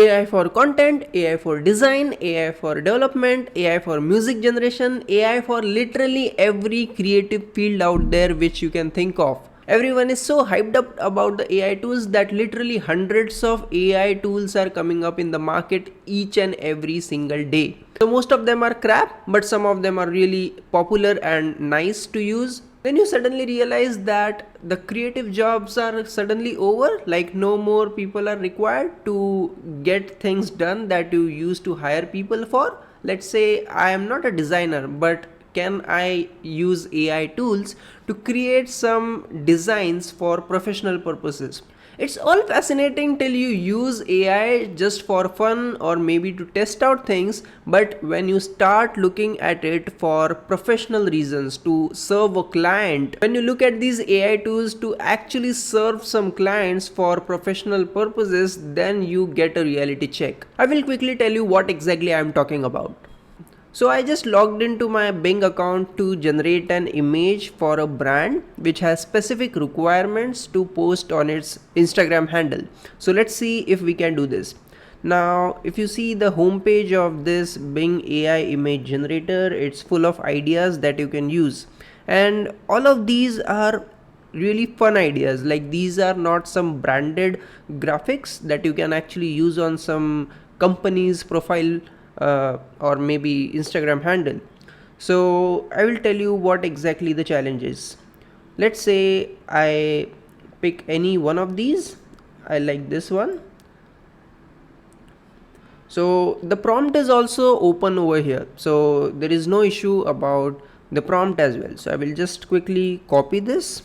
AI for content, AI for design, AI for development, AI for music generation, AI for literally every creative field out there which you can think of. Everyone is so hyped up about the AI tools that literally hundreds of AI tools are coming up in the market each and every single day. So most of them are crap, but some of them are really popular and nice to use. Then you suddenly realize that the creative jobs are suddenly over, like no more people are required to get things done that you used to hire people for. Let's say I am not a designer, but can I use AI tools to create some designs for professional purposes? It's all fascinating till you use AI just for fun or maybe to test out things, but when you start looking at it for professional reasons to serve a client, when you look at these AI tools to actually serve some clients for professional purposes, then you get a reality check. I will quickly tell you what exactly I am talking about. So I just logged into my Bing account to generate an image for a brand which has specific requirements to post on its Instagram handle. So let's see if we can do this. Now, if you see the homepage of this Bing AI image generator, it's full of ideas that you can use. And all of these are really fun ideas. Like, these are not some branded graphics that you can actually use on some company's profile or maybe Instagram handle. So I will tell you what exactly the challenge is. Let's say I pick any one of these. I like this one. So the prompt is also open over here, so there is no issue about the prompt as well. So I will just quickly copy this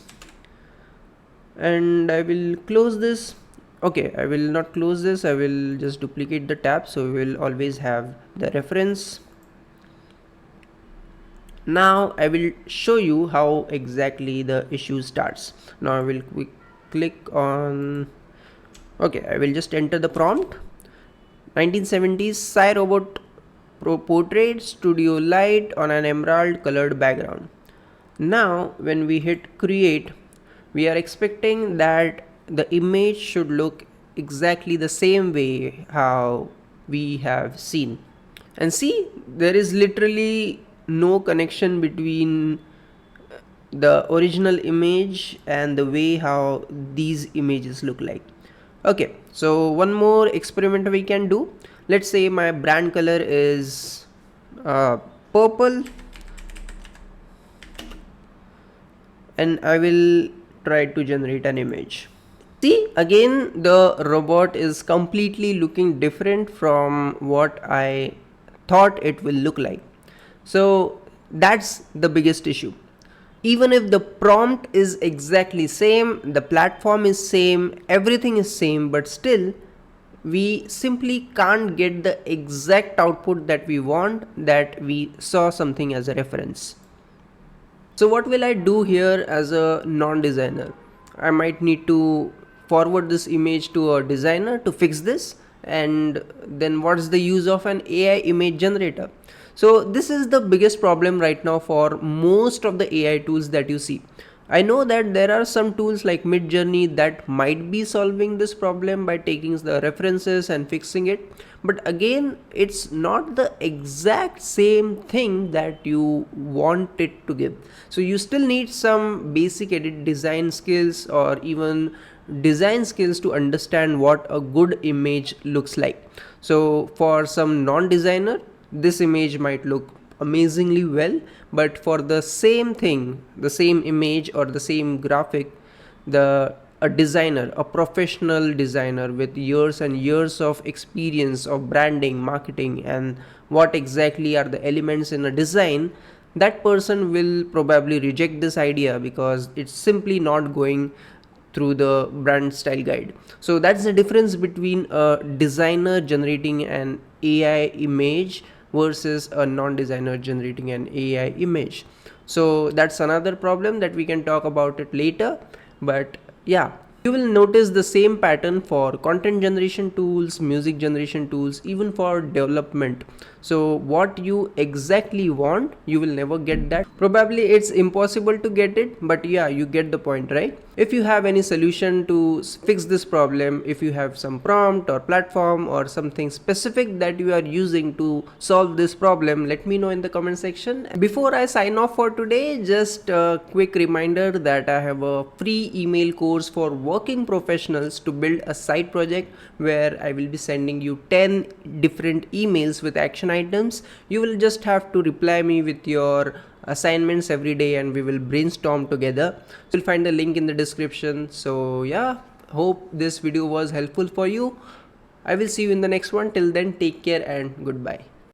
and I will close this. Okay, I will not close this, I will just duplicate the tab, so we will always have the reference. Now I will show you how exactly the issue starts. Now I will click on, okay, I will just enter the prompt. 1970s Sci Robot Portrait Studio Light on an emerald colored background. Now when we hit create, we are expecting that the image should look exactly the same way how we have seen. And see, there is literally no connection between the original image and the way how these images look like. Okay, so one more experiment we can do. Let's say my brand color is purple, and I will try to generate an image. See, again the robot is completely looking different from what I thought it will look like. So that's the biggest issue. Even if the prompt is exactly same, the platform is same, everything is same, but still we simply can't get the exact output that we want, that we saw something as a reference. So what will I do here as a non-designer? I might need to forward this image to a designer to fix this, and then what's the use of an AI image generator? So this is the biggest problem right now for most of the AI tools that you see. I know that there are some tools like Midjourney that might be solving this problem by taking the references and fixing it, but again it's not the exact same thing that you want it to give. So you still need some basic edit design skills or even design skills to understand what a good image looks like. So for some non-designer, this image might look amazingly well, but for the same thing, the same image or the same graphic, a designer, a professional designer with years and years of experience of branding, marketing, and what exactly are the elements in a design, that person will probably reject this idea because it's simply not going through the brand style guide. So that's the difference between a designer generating an AI image versus a non-designer generating an AI image. So that's another problem that we can talk about it later. But yeah, you will notice the same pattern for content generation tools, music generation tools, even for development. So what you exactly want, you will never get that. Probably it's impossible to get it, but yeah, you get the point, right? If you have any solution to fix this problem, if you have some prompt or platform or something specific that you are using to solve this problem, let me know in the comment section. Before I sign off for today, just a quick reminder that I have a free email course for working professionals to build a side project, where I will be sending you 10 different emails with action items. You will just have to reply me with your assignments every day and we will brainstorm together. You'll find the link in the description. So yeah, hope this video was helpful for you. I will see you in the next one. Till then, take care and goodbye.